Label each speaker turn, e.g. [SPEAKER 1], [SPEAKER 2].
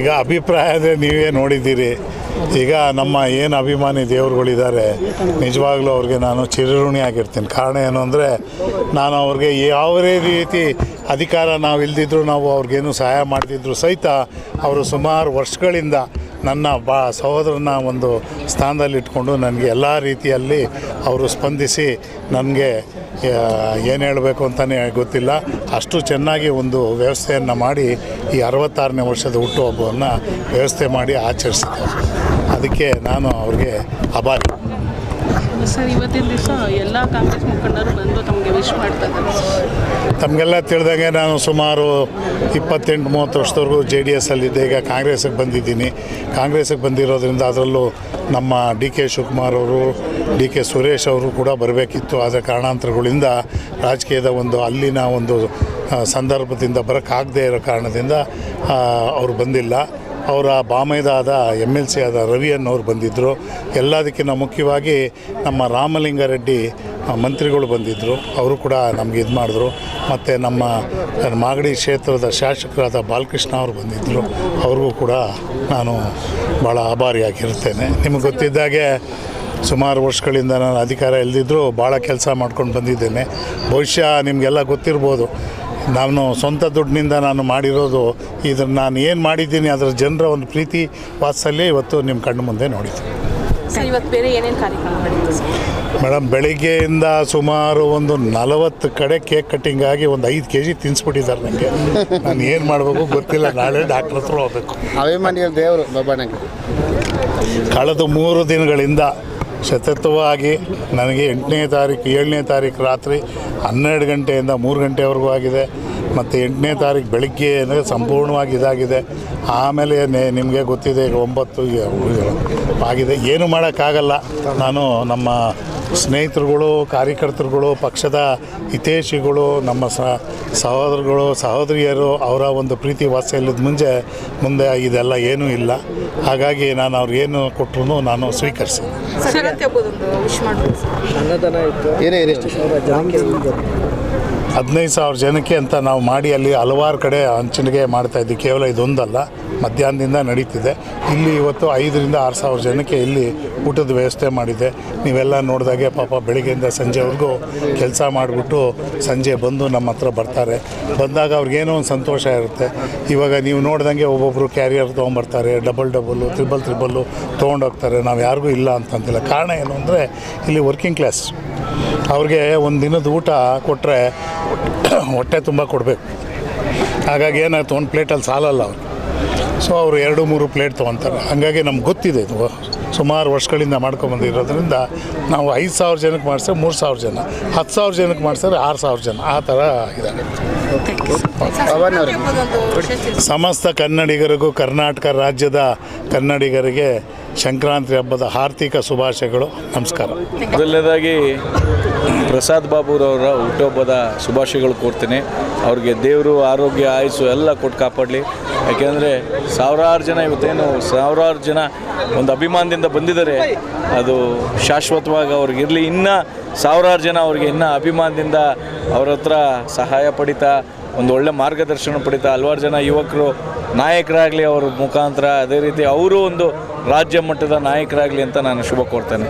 [SPEAKER 1] ಈಗ ಅಭಿಪ್ರಾಯ ಅಂದರೆ ನೀವೇ ನೋಡಿದ್ದೀರಿ. ಈಗ ನಮ್ಮ ಏನು ಅಭಿಮಾನಿ ದೇವರುಗಳಿದ್ದಾರೆ, ನಿಜವಾಗ್ಲೂ ಅವ್ರಿಗೆ ನಾನು ಚಿರಋಣಿ ಆಗಿರ್ತೀನಿ. ಕಾರಣ ಏನು ಅಂದರೆ, ನಾನು ಅವ್ರಿಗೆ ಯಾವುದೇ ರೀತಿ ಅಧಿಕಾರ ನಾವು ಇಲ್ದಿದ್ರು, ನಾವು ಅವ್ರಿಗೇನು ಸಹಾಯ ಮಾಡ್ತಿದ್ರು ಸಹಿತ ಅವರು ಸುಮಾರು ವರ್ಷಗಳಿಂದ ನನ್ನ ಸಹೋದರನ ಒಂದು ಸ್ಥಾನದಲ್ಲಿ ಇಟ್ಕೊಂಡು ನನಗೆ ಎಲ್ಲ ರೀತಿಯಲ್ಲಿ ಅವರು ಸ್ಪಂದಿಸಿ ನನಗೆ ಏನು ಹೇಳಬೇಕು ಅಂತಲೇ ಗೊತ್ತಿಲ್ಲ, ಅಷ್ಟು ಚೆನ್ನಾಗಿ ಒಂದು ವ್ಯವಸ್ಥೆಯನ್ನು ಮಾಡಿ ಈ 66ನೇ ವರ್ಷದ ಹುಟ್ಟುಹಬ್ಬವನ್ನು ವ್ಯವಸ್ಥೆ ಮಾಡಿ ಆಚರಿಸಿದ್ದಾರೆ. ಅದಕ್ಕೆ ನಾನು ಅವ್ರಿಗೆ ಆಭಾರಿ.
[SPEAKER 2] ಸರ್, ಇವತ್ತಿನ ದಿವಸ ಎಲ್ಲ ಕಾಂಗ್ರೆಸ್ ಮುಖಂಡರು ಬಂದು ತಮಗೆ ವಿಶ್ ಮಾಡ್ತಾ ಇದ್ದಾರೆ.
[SPEAKER 1] ತಮಗೆಲ್ಲ ತಿಳಿದಂಗೆ ನಾನು ಸುಮಾರು 28-30 ವರ್ಷದವರೆಗೂ JDSಲ್ಲಿದ್ದೆ. ಈಗ ಕಾಂಗ್ರೆಸ್ಸಿಗೆ ಬಂದಿದ್ದೀನಿ. ಕಾಂಗ್ರೆಸ್ಸಿಗೆ ಬಂದಿರೋದ್ರಿಂದ ಅದರಲ್ಲೂ ನಮ್ಮ DK ಶಿವಕುಮಾರ್ ಅವರು, DK ಸುರೇಶ್ ಅವರು ಕೂಡ ಬರಬೇಕಿತ್ತು. ಆದರೆ ಕಾರಣಾಂತರಗಳಿಂದ ರಾಜಕೀಯದ ಒಂದು ಅಲ್ಲಿನ ಒಂದು ಸಂದರ್ಭದಿಂದ ಬರೋಕ್ಕಾಗದೇ ಇರೋ ಕಾರಣದಿಂದ ಅವರು ಬಂದಿಲ್ಲ. ಅವರ ಬಾಮೈದಾದ MLC ಆದ ರವಿ ಅನ್ನೋರು ಬಂದಿದ್ದರು. ಎಲ್ಲದಕ್ಕಿಂತ ಮುಖ್ಯವಾಗಿ ನಮ್ಮ ರಾಮಲಿಂಗಾರೆಡ್ಡಿ ಮಂತ್ರಿಗಳು ಬಂದಿದ್ದರು, ಅವರು ಕೂಡ ನಮಗೆ ಇದು ಮಾಡಿದ್ರು. ಮತ್ತು ನಮ್ಮ ಮಾಗಡಿ ಕ್ಷೇತ್ರದ ಶಾಸಕರಾದ ಬಾಲಕೃಷ್ಣ ಅವರು ಬಂದಿದ್ದರು, ಅವ್ರಿಗೂ ಕೂಡ ನಾನು ಭಾಳ ಆಭಾರಿಯಾಗಿರ್ತೇನೆ. ನಿಮಗೆ ಗೊತ್ತಿದ್ದಾಗೆ ಸುಮಾರು ವರ್ಷಗಳಿಂದ ನಾನು ಅಧಿಕಾರ ಇಲ್ಲದಿದ್ದರೂ ಭಾಳ ಕೆಲಸ ಮಾಡ್ಕೊಂಡು ಬಂದಿದ್ದೇನೆ. ಬಹುಶಃ ನಿಮಗೆಲ್ಲ ಗೊತ್ತಿರ್ಬೋದು, ನಾನು ಸ್ವಂತ ದುಡ್ಡಿನಿಂದ ನಾನು ಮಾಡಿರೋದು. ಇದನ್ನು ನಾನು ಏನು ಮಾಡಿದ್ದೀನಿ ಅದರ ಜನರ ಒಂದು ಪ್ರೀತಿ ವಾತ್ಸಲ್ಯ ಇವತ್ತು ನಿಮ್ಮ ಕಣ್ಣು ಮುಂದೆ ನೋಡಿದ್ದೀನಿ.
[SPEAKER 2] ಸರ್, ಇವತ್ತು ಬೇರೆ ಏನೇನು ಕಾರ್ಯಕ್ರಮ ನಡೀತು ಸರ್?
[SPEAKER 1] ಮೇಡಮ್, ಬೆಳಿಗ್ಗೆಯಿಂದ ಸುಮಾರು ಒಂದು 40 ಕಡೆ ಕೇಕ್ ಕಟ್ಟಿಂಗ್ ಆಗಿ ಒಂದು 5 kg ತಿನ್ನಿಸ್ಬಿಟ್ಟಿದ್ದಾರೆ ನನಗೆ. ನಾನು ಏನು ಮಾಡಬೇಕು ಗೊತ್ತಿಲ್ಲ. ನಾಳೆ ಡಾಕ್ಟ್ರ್ ಹತ್ರ ಹೋಗಬೇಕು.
[SPEAKER 3] ಅಭಿಮಾನಿಗಳ ದೇವರು ಬಾಬಣ್ಣಗೆ
[SPEAKER 1] ಕಳೆದ 3 ದಿನಗಳಿಂದ ಸತತವಾಗಿ ನನಗೆ 8ನೇ ತಾರೀಕು 7ನೇ ತಾರೀಕು ರಾತ್ರಿ 12 ಗಂಟೆಯಿಂದ 3 ಗಂಟೆವರೆಗೂ ಆಗಿದೆ. ಮತ್ತು 8ನೇ ತಾರೀಕು ಬೆಳಗ್ಗೆ ಅಂದರೆ ಸಂಪೂರ್ಣವಾಗಿ ಇದಾಗಿದೆ. ಆಮೇಲೆ ನಿಮಗೆ ಗೊತ್ತಿದೆ, ಈಗ 9 ಆಗಿದೆ. ಏನು ಮಾಡೋಕ್ಕಾಗಲ್ಲ. ನಾನು ನಮ್ಮ ಸ್ನೇಹಿತರುಗಳು, ಕಾರ್ಯಕರ್ತರುಗಳು, ಪಕ್ಷದ ಹಿತೈಷಿಗಳು, ನಮ್ಮ ಸಹೋದರಗಳು, ಸಹೋದರಿಯರು, ಅವರ ಒಂದು ಪ್ರೀತಿ ವಾತ್ಸಲ್ಯದ ಮುಂದೆ ಇದೆಲ್ಲ ಏನೂ ಇಲ್ಲ. ಹಾಗಾಗಿ ನಾನು ಅವ್ರಿಗೇನು ಕೊಟ್ಟರು ನಾನು ಸ್ವೀಕರಿಸಿ. 15,000 ಜನಕ್ಕೆ ಅಂತ ನಾವು ಮಾಡಿ ಅಲ್ಲಿ ಹಲವಾರು ಕಡೆ ಹಂಚಿಕೆ ಮಾಡ್ತಾಯಿದ್ವಿ. ಕೇವಲ ಇದೊಂದಲ್ಲ, ಮಧ್ಯಾಹ್ನದಿಂದ ನಡೀತಿದೆ. ಇಲ್ಲಿ ಇವತ್ತು 5,000 to 6,000 ಜನಕ್ಕೆ ಇಲ್ಲಿ ಊಟದ ವ್ಯವಸ್ಥೆ ಮಾಡಿದೆ. ನೀವೆಲ್ಲ ನೋಡಿದಾಗೆ ಪಾಪ ಬೆಳಿಗ್ಗೆಯಿಂದ ಸಂಜೆವರೆಗೂ ಕೆಲಸ ಮಾಡಿಬಿಟ್ಟು ಸಂಜೆ ಬಂದು ನಮ್ಮ ಹತ್ರ ಬರ್ತಾರೆ. ಬಂದಾಗ ಅವ್ರಿಗೇನೋ ಒಂದು ಸಂತೋಷ ಇರುತ್ತೆ. ಇವಾಗ ನೀವು ನೋಡ್ದಂಗೆ ಒಬ್ಬೊಬ್ಬರು ಕ್ಯಾರಿಯರ್ ತೊಗೊಂಬರ್ತಾರೆ, ಡಬಲ್ ತ್ರಿಬಲ್ಲು ತೊಗೊಂಡೋಗ್ತಾರೆ. ನಾವು ಯಾರಿಗೂ ಇಲ್ಲ ಅಂತಂತಿಲ್ಲ. ಕಾರಣ ಏನು ಅಂದರೆ, ಇಲ್ಲಿ ವರ್ಕಿಂಗ್ ಕ್ಲಾಸ್ ಅವ್ರಿಗೆ ಒಂದು ದಿನದ ಊಟ ಕೊಟ್ಟರೆ ಹೊಟ್ಟೆ ತುಂಬ ಕೊಡಬೇಕು. ಹಾಗಾಗಿ ಏನಾಯ್ತು, ಒಂದು ಪ್ಲೇಟಲ್ಲಿ ಸಾಲಲ್ಲ ಅವರು. ಸೊ ಅವರು 2-3 ಪ್ಲೇಟ್ ತೊಗೊತಾರೆ. ಹಾಗಾಗಿ ನಮ್ಗೆ ಗೊತ್ತಿದೆ, ಇದು ಸುಮಾರು ವರ್ಷಗಳಿಂದ ಮಾಡ್ಕೊಂಬಂದಿರೋದ್ರಿಂದ ನಾವು 5,000 ಜನಕ್ಕೆ ಮಾಡಿಸಿದ್ರೆ 3,000 ಜನ, 10,000 ಜನಕ್ಕೆ ಮಾಡಿಸಿದ್ರೆ 6,000 ಜನ, ಆ ಥರ ಇದಾಗುತ್ತೆ. ಸಮಸ್ತ ಕನ್ನಡಿಗರಿಗೂ, ಕರ್ನಾಟಕ ರಾಜ್ಯದ ಕನ್ನಡಿಗರಿಗೆ ಸಂಕ್ರಾಂತಿ ಹಬ್ಬದ ಹಾರ್ದಿಕ ಶುಭಾಶಯಗಳು. ನಮಸ್ಕಾರ.
[SPEAKER 4] ಮೊದಲನೇದಾಗಿ ಪ್ರಸಾದ್ ಬಾಬುರವರ ಹುಟ್ಟುಹಬ್ಬದ ಶುಭಾಶಯಗಳು ಕೋರ್ತೀನಿ. ಅವ್ರಿಗೆ ದೇವರು ಆರೋಗ್ಯ ಆಯುಸ್ಸು ಎಲ್ಲ ಕೊಟ್ಟು ಕಾಪಾಡಲಿ. ಯಾಕೆಂದರೆ ಸಾವಿರಾರು ಜನ ಒಂದು ಅಭಿಮಾನದಿಂದ ಬಂದಿದ್ದಾರೆ. ಅದು ಶಾಶ್ವತವಾಗಿ ಅವ್ರಿಗಿರಲಿ. ಇನ್ನೂ ಸಾವಿರಾರು ಜನ ಅವ್ರಿಗೆ ಇನ್ನೂ ಅಭಿಮಾನದಿಂದ ಅವ್ರ ಹತ್ರ ಸಹಾಯ ಪಡಿತಾ, ಒಂದು ಒಳ್ಳೆ ಮಾರ್ಗದರ್ಶನ ಪಡಿತಾ, ಹಲವಾರು ಜನ ಯುವಕರು ನಾಯಕರಾಗಲಿ ಅವ್ರ ಮುಖಾಂತರ. ಅದೇ ರೀತಿ ಅವರು ಒಂದು ರಾಜ್ಯ ಮಟ್ಟದ ನಾಯಕರಾಗಲಿ ಅಂತ ನಾನು ಶುಭ ಕೋರ್ತೇನೆ.